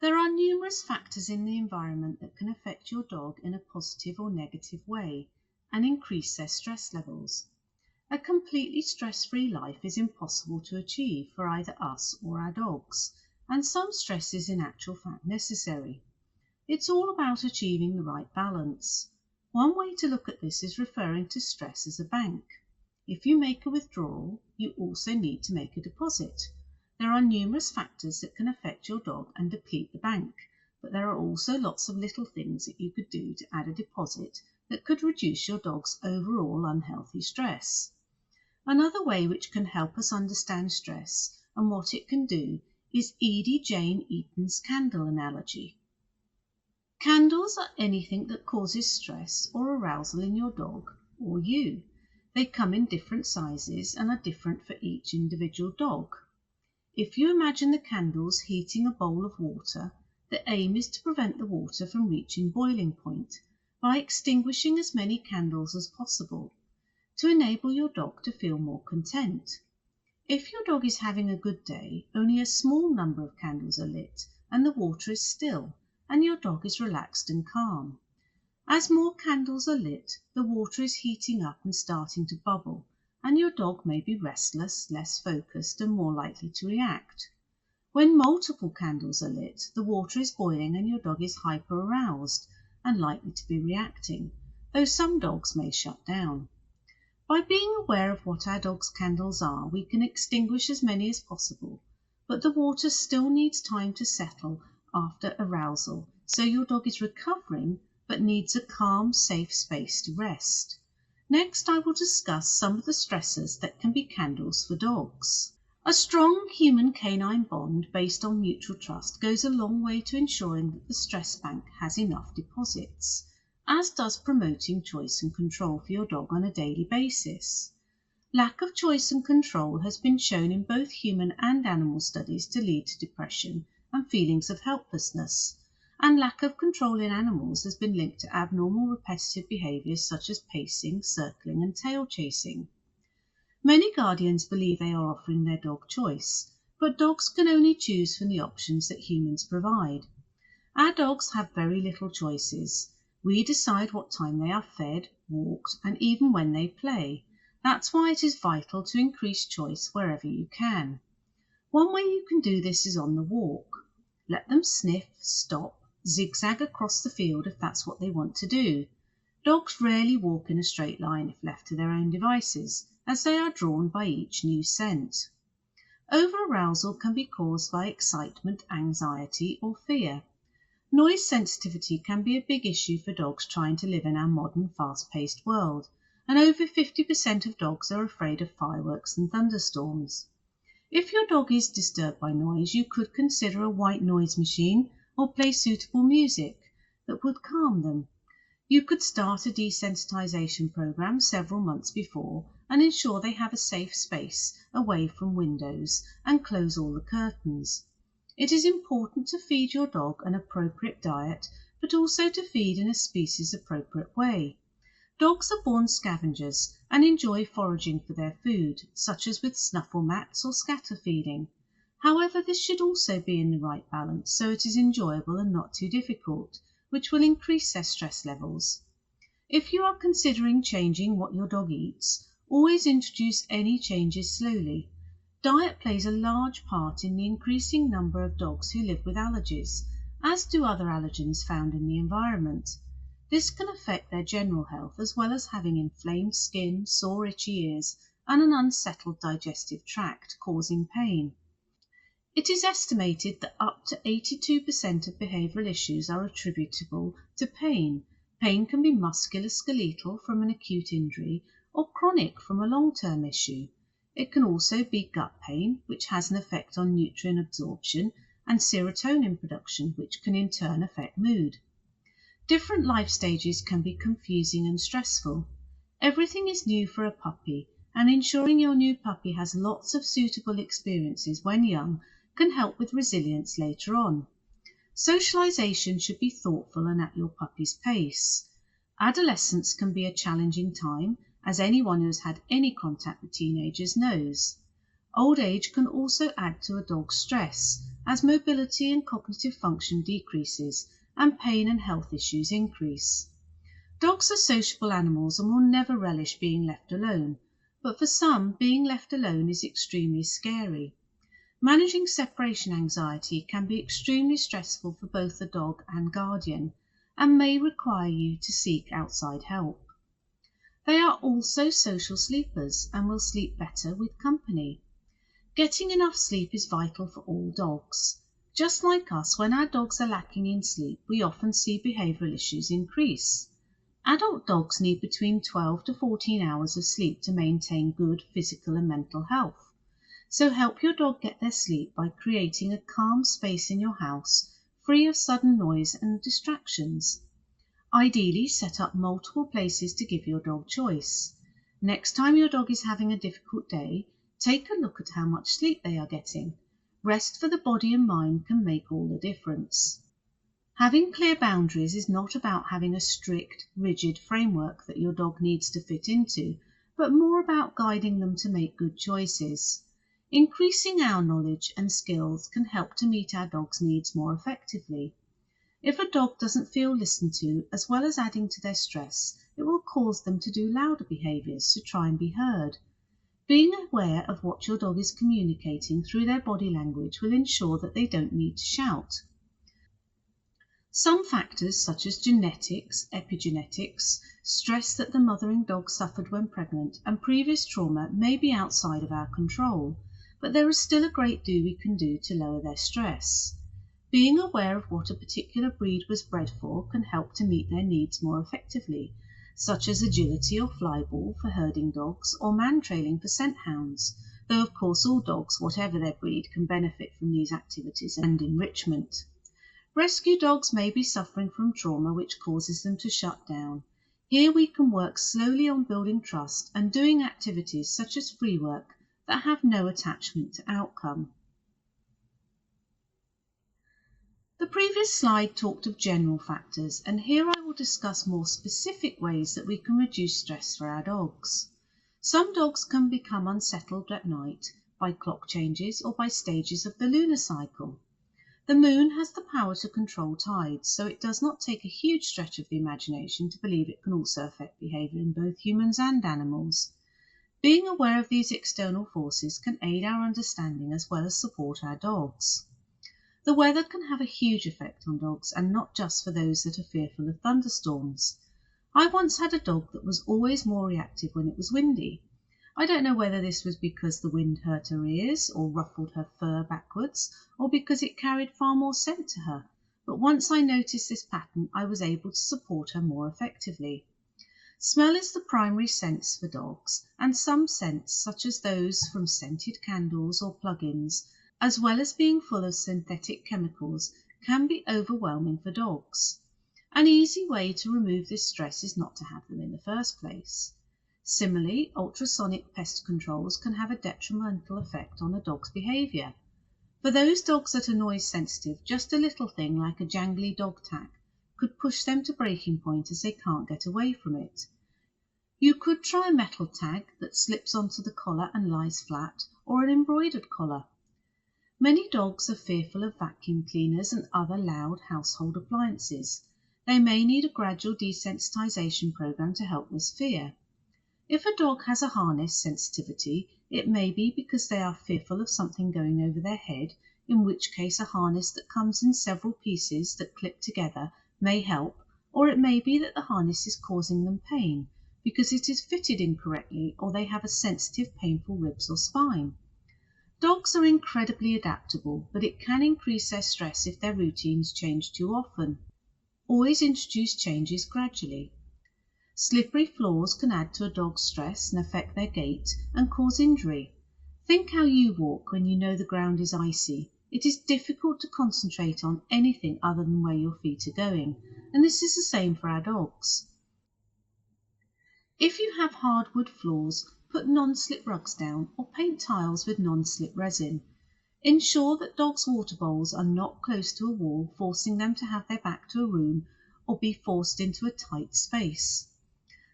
There are numerous factors in the environment that can affect your dog in a positive or negative way and increase their stress levels. A completely stress-free life is impossible to achieve for either us or our dogs, and some stress is in actual fact necessary. It's all about achieving the right balance. One way to look at this is referring to stress as a bank. If you make a withdrawal, you also need to make a deposit. There are numerous factors that can affect your dog and deplete the bank, but there are also lots of little things that you could do to add a deposit that could reduce your dog's overall unhealthy stress. Another way which can help us understand stress and what it can do is Edie-Jane Eaton's candle analogy. Candles are anything that causes stress or arousal in your dog or you. They come in different sizes and are different for each individual dog. If you imagine the candles heating a bowl of water, the aim is to prevent the water from reaching boiling point by extinguishing as many candles as possible to enable your dog to feel more content. If your dog is having a good day, only a small number of candles are lit and the water is still and your dog is relaxed and calm. As more candles are lit, the water is heating up and starting to bubble, and your dog may be restless, less focused, and more likely to react. When multiple candles are lit, the water is boiling and your dog is hyper-aroused and likely to be reacting, though some dogs may shut down. By being aware of what our dog's candles are, we can extinguish as many as possible, but the water still needs time to settle after arousal, so your dog is recovering but needs a calm, safe space to rest. Next, I will discuss some of the stressors that can be candles for dogs. A strong human-canine bond based on mutual trust goes a long way to ensuring that the stress bank has enough deposits, as does promoting choice and control for your dog on a daily basis. Lack of choice and control has been shown in both human and animal studies to lead to depression and feelings of helplessness, and lack of control in animals has been linked to abnormal repetitive behaviours such as pacing, circling and tail chasing. Many guardians believe they are offering their dog choice, but dogs can only choose from the options that humans provide. Our dogs have very little choices. We decide what time they are fed, walked and even when they play. That's why it is vital to increase choice wherever you can. One way you can do this is on the walk. Let them sniff, stop, zigzag across the field if that's what they want to do. Dogs rarely walk in a straight line if left to their own devices, as they are drawn by each new scent. Over-arousal can be caused by excitement, anxiety or fear. Noise sensitivity can be a big issue for dogs trying to live in our modern, fast-paced world, and over 50% of dogs are afraid of fireworks and thunderstorms. If your dog is disturbed by noise, you could consider a white noise machine or play suitable music that would calm them. You could start a desensitization program several months before and ensure they have a safe space away from windows and close all the curtains. It is important to feed your dog an appropriate diet, but also to feed in a species-appropriate way. Dogs are born scavengers and enjoy foraging for their food, such as with snuffle mats or scatter feeding. However, this should also be in the right balance so it is enjoyable and not too difficult, which will increase their stress levels. If you are considering changing what your dog eats, always introduce any changes slowly. Diet plays a large part in the increasing number of dogs who live with allergies, as do other allergens found in the environment. This can affect their general health as well as having inflamed skin, sore itchy ears and an unsettled digestive tract causing pain. It is estimated that up to 82% of behavioural issues are attributable to pain. Pain can be musculoskeletal from an acute injury or chronic from a long-term issue. It can also be gut pain, which has an effect on nutrient absorption and serotonin production, which can in turn affect mood. Different life stages can be confusing and stressful. Everything is new for a puppy, and ensuring your new puppy has lots of suitable experiences when young can help with resilience later on. Socialization should be thoughtful and at your puppy's pace. Adolescence can be a challenging time, as anyone who has had any contact with teenagers knows. Old age can also add to a dog's stress, as mobility and cognitive function decreases and pain and health issues increase. Dogs are sociable animals and will never relish being left alone, but for some, being left alone is extremely scary. Managing separation anxiety can be extremely stressful for both the dog and guardian, and may require you to seek outside help. They are also social sleepers and will sleep better with company. Getting enough sleep is vital for all dogs. Just like us, when our dogs are lacking in sleep, we often see behavioural issues increase. Adult dogs need between 12 to 14 hours of sleep to maintain good physical and mental health. So help your dog get their sleep by creating a calm space in your house, free of sudden noise and distractions. Ideally, set up multiple places to give your dog choice. Next time your dog is having a difficult day, take a look at how much sleep they are getting. Rest for the body and mind can make all the difference. Having clear boundaries is not about having a strict, rigid framework that your dog needs to fit into, but more about guiding them to make good choices. Increasing our knowledge and skills can help to meet our dog's needs more effectively. If a dog doesn't feel listened to, as well as adding to their stress, it will cause them to do louder behaviours to try and be heard. Being aware of what your dog is communicating through their body language will ensure that they don't need to shout. Some factors such as genetics, epigenetics, stress that the mothering dog suffered when pregnant, and previous trauma may be outside of our control, but there is still a great deal we can do to lower their stress. Being aware of what a particular breed was bred for can help to meet their needs more effectively, such as agility or flyball for herding dogs or man-trailing for scent hounds, though of course all dogs, whatever their breed, can benefit from these activities and enrichment. Rescue dogs may be suffering from trauma which causes them to shut down. Here we can work slowly on building trust and doing activities such as free work that have no attachment to outcome. The previous slide talked of general factors, and here I will discuss more specific ways that we can reduce stress for our dogs. Some dogs can become unsettled at night by clock changes or by stages of the lunar cycle. The moon has the power to control tides, so it does not take a huge stretch of the imagination to believe it can also affect behaviour in both humans and animals. Being aware of these external forces can aid our understanding as well as support our dogs. The weather can have a huge effect on dogs, and not just for those that are fearful of thunderstorms. I once had a dog that was always more reactive when it was windy. I don't know whether this was because the wind hurt her ears or ruffled her fur backwards, or because it carried far more scent to her, but once I noticed this pattern, I was able to support her more effectively. Smell is the primary sense for dogs, and some scents, such as those from scented candles or plug-ins, as well as being full of synthetic chemicals, can be overwhelming for dogs. An easy way to remove this stress is not to have them in the first place. Similarly, ultrasonic pest controls can have a detrimental effect on a dog's behaviour. For those dogs that are noise sensitive, just a little thing like a jangly dog tack could push them to breaking point as they can't get away from it. You could try a metal tag that slips onto the collar and lies flat, or an embroidered collar. Many dogs are fearful of vacuum cleaners and other loud household appliances. They may need a gradual desensitisation program to help this fear. If a dog has a harness sensitivity, it may be because they are fearful of something going over their head, in which case a harness that comes in several pieces that clip together may help, or it may be that the harness is causing them pain because it is fitted incorrectly, or they have a sensitive, painful ribs or spine. Dogs are incredibly adaptable, but it can increase their stress if their routines change too often. Always introduce changes gradually. Slippery floors can add to a dog's stress and affect their gait and cause injury. Think how you walk when you know the ground is icy. It is difficult to concentrate on anything other than where your feet are going, and this is the same for our dogs. If you have hardwood floors, put non-slip rugs down or paint tiles with non-slip resin. Ensure that dogs' water bowls are not close to a wall, forcing them to have their back to a room or be forced into a tight space.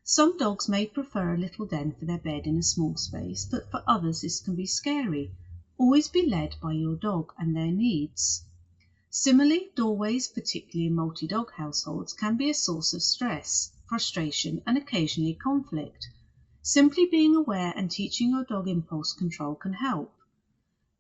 Some dogs may prefer a little den for their bed in a small space, but for others this can be scary. Always be led by your dog and their needs. Similarly, doorways, particularly in multi-dog households, can be a source of stress, frustration, and occasionally conflict. Simply being aware and teaching your dog impulse control can help.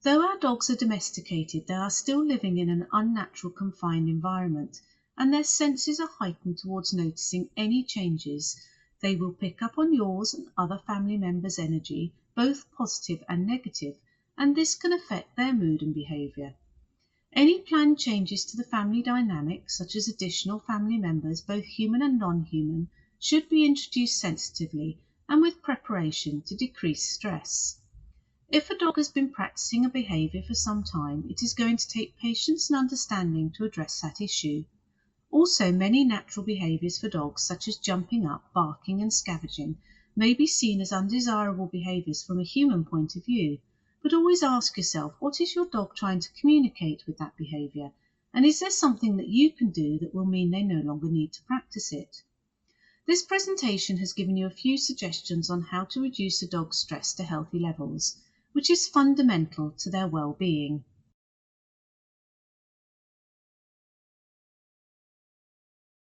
Though our dogs are domesticated, they are still living in an unnatural confined environment, and their senses are heightened towards noticing any changes. They will pick up on yours and other family members' energy, both positive and negative, and this can affect their mood and behaviour. Any planned changes to the family dynamic, such as additional family members, both human and non-human, should be introduced sensitively and with preparation to decrease stress. If a dog has been practicing a behaviour for some time, it is going to take patience and understanding to address that issue. Also, many natural behaviours for dogs, such as jumping up, barking and scavenging, may be seen as undesirable behaviours from a human point of view, but always ask yourself, what is your dog trying to communicate with that behaviour, and is there something that you can do that will mean they no longer need to practice it? This presentation has given you a few suggestions on how to reduce a dog's stress to healthy levels, which is fundamental to their well-being.